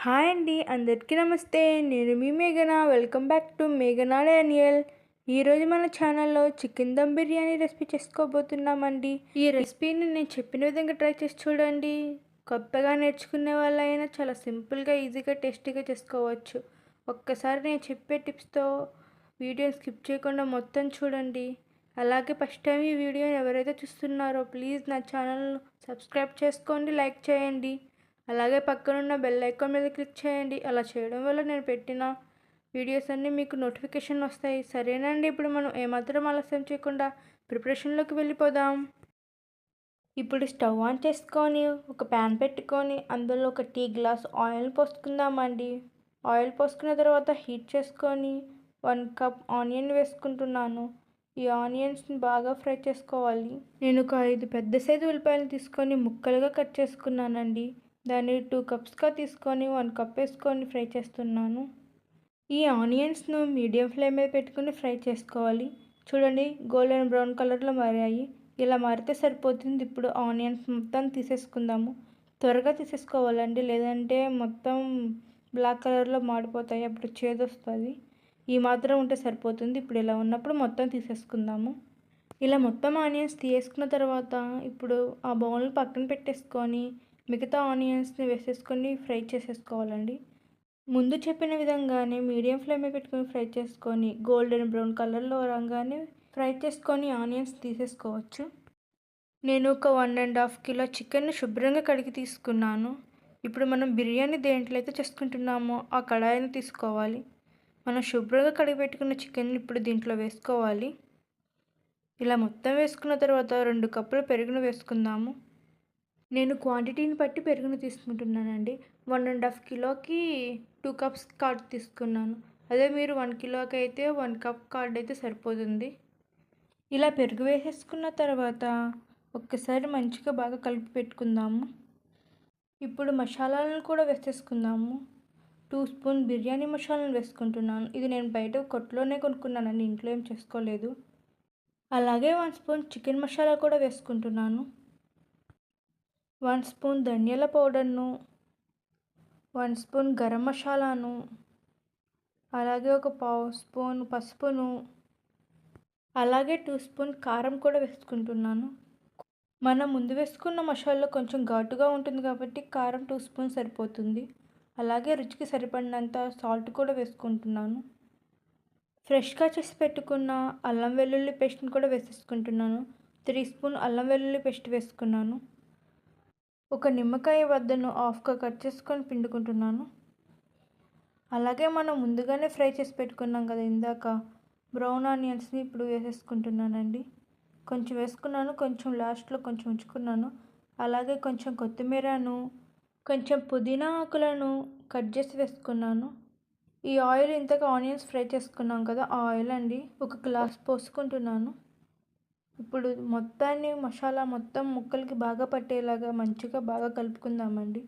Hi అండి, అందరికీ నమస్తే. నేను మీ మేఘన. వెల్కమ్ బ్యాక్ టు మేఘనా డానియల్. ఈరోజు మన ఛానల్లో చికెన్ దమ్ బిర్యానీ రెసిపీ చేసుకోబోతున్నామండి. ఈ రెసిపీని నేను చెప్పిన విధంగా ట్రై చేసి చూడండి. కొత్తగా నేర్చుకునే వాళ్ళైనా చాలా సింపుల్గా, ఈజీగా, టేస్టీగా చేసుకోవచ్చు. ఒక్కసారి నేను చెప్పే టిప్స్తో వీడియోని స్కిప్ చేయకుండా మొత్తం చూడండి. అలాగే ఫస్ట్ టైం ఈ వీడియోని ఎవరైతే చూస్తున్నారో ప్లీజ్ నా ఛానల్ సబ్స్క్రైబ్ చేసుకోండి, లైక్ చేయండి. అలాగే పక్కనున్న బెల్ ఐకాన్ మీద క్లిక్ చేయండి. అలా చేయడం వల్ల నేను పెట్టిన వీడియోస్ అన్నీ మీకు నోటిఫికేషన్ వస్తాయి. సరేనండి, ఇప్పుడు మనం ఏమాత్రం ఆలస్యం చేయకుండా ప్రిపరేషన్లోకి వెళ్ళిపోదాం. ఇప్పుడు స్టవ్ ఆన్ చేసుకొని ఒక ప్యాన్ పెట్టుకొని అందులో ఒక టీ గ్లాస్ ఆయిల్ పోసుకుందామండి. ఆయిల్ పోసుకున్న తర్వాత హీట్ చేసుకొని 1 కప్ ఆనియన్ వేసుకుంటున్నాను. ఈ ఆనియన్స్ని బాగా ఫ్రై చేసుకోవాలి. నేను ఒక 5 పెద్ద సైజు ఉల్లిపాయలు తీసుకొని ముక్కలుగా కట్ చేసుకున్నానండి. దాన్ని 2 కప్స్గా తీసుకొని 1 కప్ వేసుకొని ఫ్రై చేస్తున్నాను. ఈ ఆనియన్స్ను మీడియం ఫ్లేమ్ మీద పెట్టుకుని ఫ్రై చేసుకోవాలి. చూడండి, గోల్డెన్ బ్రౌన్ కలర్లో మారాయి. ఇలా మారితే సరిపోతుంది. ఇప్పుడు ఆనియన్స్ మొత్తం తీసేసుకుందాము. త్వరగా తీసేసుకోవాలండి, లేదంటే మొత్తం బ్లాక్ కలర్లో మాడిపోతాయి, అప్పుడు చేదొస్తుంది. ఈ మాత్రం ఉంటే సరిపోతుంది. ఇప్పుడు ఇలా ఉన్నప్పుడు మొత్తం తీసేసుకుందాము. ఇలా మొత్తం ఆనియన్స్ తీసుకున్న తర్వాత ఇప్పుడు ఆ బౌల్ పక్కన పెట్టేసుకొని మిగతా ఆనియన్స్ని వేసేసుకొని ఫ్రై చేసేసుకోవాలండి. ముందు చెప్పిన విధంగానే మీడియం ఫ్లేమ్ పెట్టుకొని ఫ్రై చేసుకొని గోల్డెన్ బ్రౌన్ కలర్లో రాగానే ఫ్రై చేసుకొని ఆనియన్స్ తీసేసుకోవచ్చు. నేను ఒక 1.5 కిలో చికెన్ శుభ్రంగా కడిగి తీసుకున్నాను. ఇప్పుడు మనం బిర్యానీ దేంట్లో అయితే చేసుకుంటున్నామో ఆ కడాయిని తీసుకోవాలి. మనం శుభ్రంగా కడిగి పెట్టుకున్న చికెన్ ఇప్పుడు దీంట్లో వేసుకోవాలి. ఇలా మొత్తం వేసుకున్న తర్వాత 2 కప్పుల పెరుగును వేసుకుందాము. నేను క్వాంటిటీని బట్టి పెరుగును తీసుకుంటున్నానండి. 1.5 కిలోకి 2 కప్స్ కర్డ్ తీసుకున్నాను. అదే మీరు 1 కిలోకి అయితే 1 కప్ కర్డ్ అయితే సరిపోతుంది. ఇలా పెరుగు వేసేసుకున్న తర్వాత ఒక్కసారి మంచిగా బాగా కలిపి పెట్టుకుందాము. ఇప్పుడు మసాలాలను కూడా వేసేసుకుందాము. 2 స్పూన్ బిర్యానీ మసాలాను వేసుకుంటున్నాను. ఇది నేను బయట కొట్టులోనే కొనుక్కున్నానండి, ఇంట్లో ఏం చేసుకోలేదు. అలాగే 1 స్పూన్ చికెన్ మసాలా కూడా వేసుకుంటున్నాను. 1 స్పూన్ ధనియాల పౌడర్ను, 1 స్పూన్ గరం మసాలాను, అలాగే ఒక పావు స్పూన్ పసుపును, అలాగే 2 స్పూన్ కారం కూడా వేసుకుంటున్నాను. మనం ముందు వేసుకున్న మసాలా కొంచెం ఘాటుగా ఉంటుంది కాబట్టి కారం 2 స్పూన్ సరిపోతుంది. అలాగే రుచికి సరిపడినంత సాల్ట్ కూడా వేసుకుంటున్నాను. ఫ్రెష్గా చేసి పెట్టుకున్న అల్లం వెల్లుల్లి పేస్ట్ని కూడా వేసేసుకుంటున్నాను. 3 స్పూన్ అల్లం వెల్లుల్లి పేస్ట్ వేసుకున్నాను. ఒక నిమ్మకాయ వద్దను హాఫ్గా కట్ చేసుకొని పిండుకుంటున్నాను. అలాగే మనం ముందుగానే ఫ్రై చేసి పెట్టుకున్నాం కదా ఇందాక, బ్రౌన్ ఆనియన్స్ని ఇప్పుడు వేసేసుకుంటున్నానండి. కొంచెం వేసుకున్నాను, కొంచెం లాస్ట్లో కొంచెం ఉంచుకున్నాను. అలాగే కొంచెం కొత్తిమీరను, కొంచెం పుదీనా ఆకులను కట్ చేసి వేసుకున్నాను. ఈ ఆయిల్ ఇంతగా ఆనియన్స్ ఫ్రై చేసుకున్నాం కదా, ఆ ఆయిల్ అండి, ఒక గ్లాస్ పోసుకుంటున్నాను. ఇప్పుడు మొత్తాన్ని మసాలా మొత్తం ముక్కలకి బాగా పట్టేలాగా మంచిగా బాగా కలుపుకుందామండి.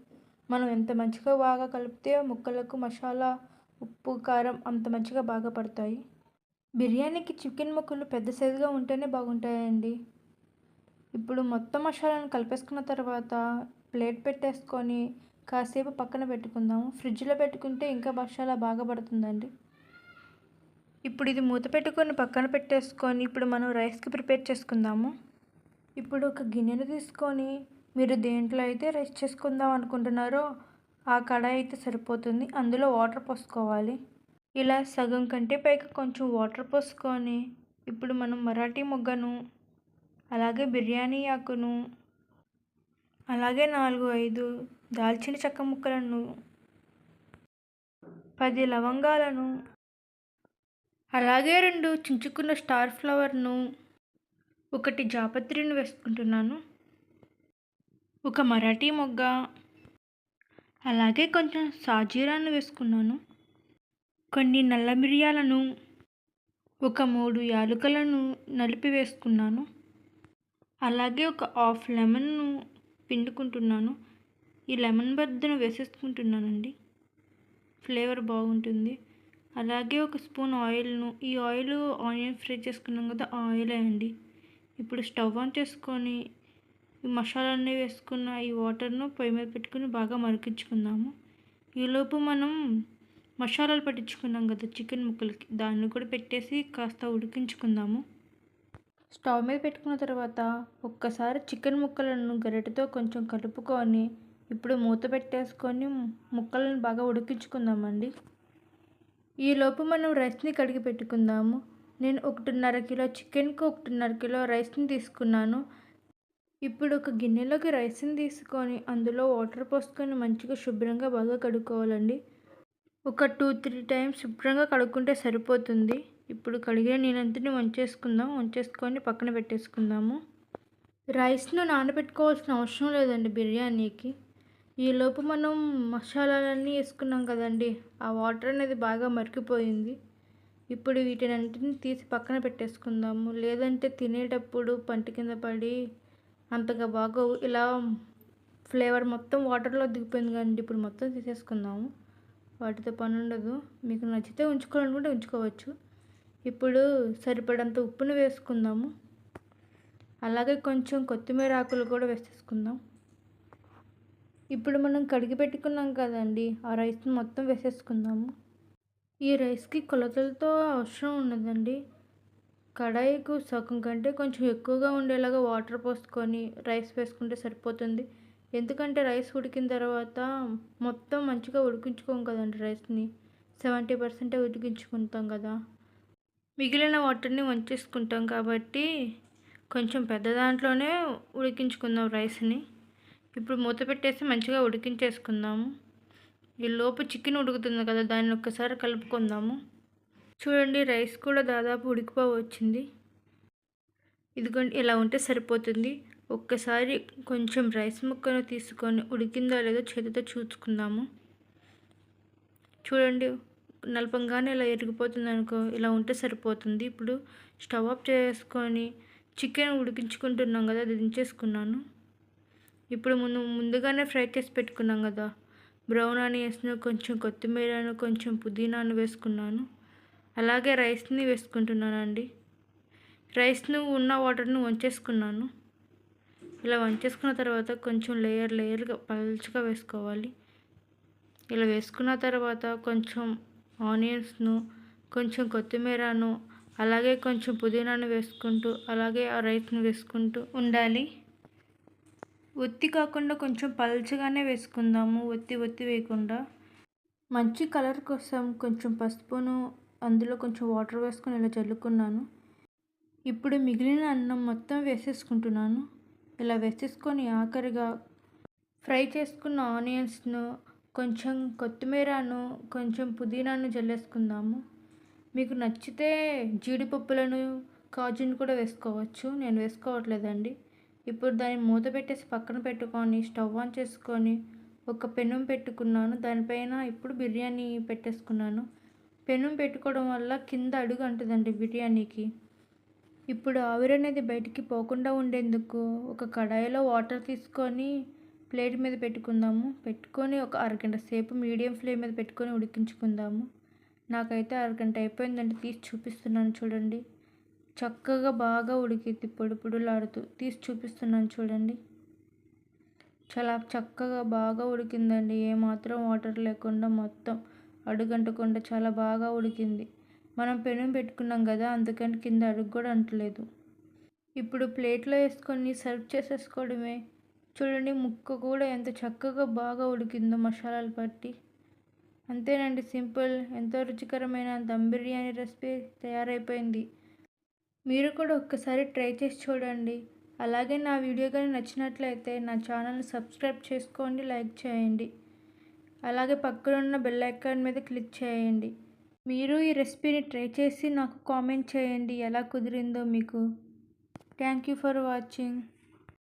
మనం ఎంత మంచిగా బాగా కలిపితే ముక్కలకు మసాలా, ఉప్పు, కారం అంత మంచిగా బాగా పడతాయి. బిర్యానీకి చికెన్ ముక్కలు పెద్ద సైజుగా ఉంటేనే బాగుంటాయండి. ఇప్పుడు మొత్తం మసాలాను కలిపేసుకున్న తర్వాత ప్లేట్ పెట్టేసుకొని కాసేపు పక్కన పెట్టుకుందాము. ఫ్రిడ్జ్లో పెట్టుకుంటే ఇంకా మసాలా బాగా పడుతుందండి. ఇప్పుడు ఇది మూత పెట్టుకొని పక్కన పెట్టేసుకొని ఇప్పుడు మనం రైస్కి ప్రిపేర్ చేసుకుందాము. ఇప్పుడు ఒక గిన్నెను తీసుకొని మీరు దేంట్లో అయితే రైస్ చేసుకుందాం అనుకుంటున్నారో ఆ కడాయి అయితే సరిపోతుంది. అందులో వాటర్ పోసుకోవాలి. ఇలా సగం కంటే పైగా కొంచెం వాటర్ పోసుకొని ఇప్పుడు మనం మరాఠీ మొగ్గను, అలాగే బిర్యానీ ఆకును, అలాగే 4-5 దాల్చిన చెక్క ముక్కలను, 10 లవంగాలను, అలాగే 2 చించుకున్న స్టార్ ఫ్లవర్ను, 1 జాపత్రిని వేసుకుంటున్నాను. ఒక మరాఠీ మొగ్గ, అలాగే కొంచెం సాజీరాను వేసుకున్నాను. కొన్ని నల్ల మిరియాలను, ఒక 3 యాలకులను నలిపి వేసుకున్నాను. అలాగే ఒక హాఫ్ లెమన్ను పిండుకుంటున్నాను. ఈ లెమన్ బద్దను వేసేసుకుంటున్నానండి, ఫ్లేవర్ బాగుంటుంది. అలాగే ఒక స్పూన్ ఆయిల్ను, ఈ ఆయిల్ ఆనియన్ ఫ్రై చేసుకున్నాం కదా ఆ ఆయిలే అండి. ఇప్పుడు స్టవ్ ఆన్ చేసుకొని ఈ మసాలాన్ని వేసుకున్న ఈ వాటర్ను పొయ్యి మీద పెట్టుకుని బాగా మరిగించుకుందాము. ఈలోపు మనం మసాలాలు పట్టించుకున్నాం కదా చికెన్ ముక్కలకి, దాన్ని కూడా పెట్టేసి కాస్త ఉడికించుకుందాము. స్టవ్ మీద పెట్టుకున్న తర్వాత ఒక్కసారి చికెన్ ముక్కలను గరిటెతో కొంచెం కలుపుకొని ఇప్పుడు మూత పెట్టేసుకొని ముక్కలను బాగా ఉడికించుకుందామండి. ఈలోపు మనం రైస్ని కడిగి పెట్టుకుందాము. నేను 1.5 కిలో చికెన్కి 1.5 కిలో రైస్ని తీసుకున్నాను. ఇప్పుడు ఒక గిన్నెలోకి రైస్ని తీసుకొని అందులో వాటర్ పోసుకొని మంచిగా శుభ్రంగా బాగా కడుక్కోవాలండి. ఒక 2-3 టైమ్స్ శుభ్రంగా కడుక్కుంటే సరిపోతుంది. ఇప్పుడు కడిగిన నీళ్ళంతటిని వంచేసుకొని పక్కన పెట్టేసుకుందాము. రైస్ను నానబెట్టుకోవాల్సిన అవసరం లేదండి బిర్యానీకి. ఈలోపు మనం మసాలాలన్నీ వేసుకున్నాం కదండి, ఆ వాటర్ అనేది బాగా మరిగిపోయింది. ఇప్పుడు వీటినంటిని తీసి పక్కన పెట్టేసుకుందాము. లేదంటే తినేటప్పుడు పంట కింద పడి అంతగా బాగా ఇలా ఫ్లేవర్ మొత్తం వాటర్లో దిగిపోయింది కదండి. ఇప్పుడు మొత్తం తీసేసుకుందాము, వాటితో పని ఉండదు. మీకు నచ్చితే ఉంచుకోవాలనుకుంటే ఉంచుకోవచ్చు. ఇప్పుడు సరిపడంత ఉప్పును వేసుకుందాము. అలాగే కొంచెం కొత్తిమీర ఆకులు కూడా వేసేసుకుందాం. ఇప్పుడు మనం కడిగి పెట్టుకున్నాం కదండి, ఆ రైస్ని మొత్తం వేసేసుకుందాము. ఈ రైస్కి కొలతలతో అవసరం ఉండదండి. కడాయికు సగం కంటే కొంచెం ఎక్కువగా ఉండేలాగా వాటర్ పోసుకొని రైస్ వేసుకుంటే సరిపోతుంది. ఎందుకంటే రైస్ ఉడికిన తర్వాత మొత్తం మంచిగా ఉడికించుకోం కదండి, రైస్ని 70% ఉడికించుకుంటాం కదా, మిగిలిన వాటర్ని వంచేసుకుంటాం. కాబట్టి కొంచెం పెద్ద దాంట్లోనే ఉడికించుకుందాం రైస్ని. ఇప్పుడు మూత పెట్టేసి మంచిగా ఉడికించేసుకుందాము. ఈ లోపు చికెన్ ఉడుకుతుంది కదా, దాన్ని ఒక్కసారి కలుపుకుందాము. చూడండి, రైస్ కూడా దాదాపు ఉడికిపోవచ్చింది. ఇదిగోండి, ఇలా ఉంటే సరిపోతుంది. ఒక్కసారి కొంచెం రైస్ ముక్కను తీసుకొని ఉడికిందో లేదో చేతితో చూసుకుందాము. చూడండి, నలపంగానే ఇలా ఎరిగిపోతుంది అనుకో, ఇలా ఉంటే సరిపోతుంది. ఇప్పుడు స్టవ్ ఆఫ్ చేసుకొని చికెన్ ఉడికించుకుంటున్నాం కదా, అది దించేసుకున్నాను. ఇప్పుడు ముందుగానే ఫ్రై చేసి పెట్టుకున్నాం కదా బ్రౌన్ ఆనియన్స్ను, కొంచెం కొత్తిమీరను, కొంచెం పుదీనాను వేసుకున్నాను. అలాగే రైస్ని వేసుకుంటున్నానండి. రైస్ను ఉన్న వాటర్ను వంచేసుకున్నాను. ఇలా వంచేసుకున్న తర్వాత కొంచెం లేయర్గా పల్చగా వేసుకోవాలి. ఇలా వేసుకున్న తర్వాత కొంచెం ఆనియన్స్ను, కొంచెం కొత్తిమీరను, అలాగే కొంచెం పుదీనాను వేసుకుంటూ అలాగే ఆ రైస్ను వేసుకుంటూ ఉండాలి. ఒత్తి కాకుండా కొంచెం పల్చగానే వేసుకుందాము, ఒత్తి వేయకుండా. మంచి కలర్ కోసం కొంచెం పసుపును, అందులో కొంచెం వాటర్ వేసుకొని ఇలా చల్లుకున్నాను. ఇప్పుడు మిగిలిన అన్నం మొత్తం వేసేసుకుంటున్నాను. ఇలా వేసేసుకొని ఆఖరిగా ఫ్రై చేసుకున్న ఆనియన్స్ను, కొంచెం కొత్తిమీరను, కొంచెం పుదీనాను జల్లేసుకుందాము. మీకు నచ్చితే జీడిపప్పులను, కాజును కూడా వేసుకోవచ్చు. నేను వేసుకోవట్లేదండి. ఇప్పుడు దాన్ని మూత పెట్టేసి పక్కన పెట్టుకొని స్టవ్ ఆన్ చేసుకొని ఒక పెనం పెట్టుకున్నాను. దానిపైన ఇప్పుడు బిర్యానీ పెట్టేసుకున్నాను. పెనం పెట్టుకోవడం వల్ల కింద అడుగు అంటుందండి బిర్యానీకి. ఇప్పుడు ఆవిరి అనేది బయటికి పోకుండా ఉండేందుకు ఒక కడాయిలో వాటర్ తీసుకొని ప్లేట్ మీద పెట్టుకొని ఒక అరగంట సేపు మీడియం ఫ్లేమ్ మీద పెట్టుకొని ఉడికించుకుందాము. నాకైతే అరగంట అయిపోయిందంటే తీసి చూపిస్తున్నాను చూడండి. చక్కగా బాగా ఉడికింది, పొడులాడుతూ. తీసి చూపిస్తున్నాను చూడండి. చాలా చక్కగా బాగా ఉడికిందండి. ఏమాత్రం వాటర్ లేకుండా మొత్తం అడుగంటకుండా చాలా బాగా ఉడికింది. మనం పెనం పెట్టుకున్నాం కదా, అందుకని కింద అడుగు కూడా అంటలేదు. ఇప్పుడు ప్లేట్లో వేసుకొని సర్వ్ చేసేసుకోవడమే. చూడండి, ముక్క కూడా ఎంత చక్కగా బాగా ఉడికిందో మసాలాలు పట్టి. అంతేనండి, సింపుల్, ఎంతో రుచికరమైన దమ్ బిర్యానీ రెసిపీ తయారైపోయింది. మీరు కూడా ఒక్కసారి ట్రై చేసి చూడండి. అలాగే నా వీడియో కానీ నచ్చినట్లయితే నా ఛానల్ని సబ్స్క్రైబ్ చేసుకోండి, లైక్ చేయండి. అలాగే పక్కన ఉన్న బెల్ ఐకాన్ మీద క్లిక్ చేయండి. మీరు ఈ రెసిపీని ట్రై చేసి నాకు కామెంట్ చేయండి ఎలా కుదిరిందో మీకు. Thank you for watching.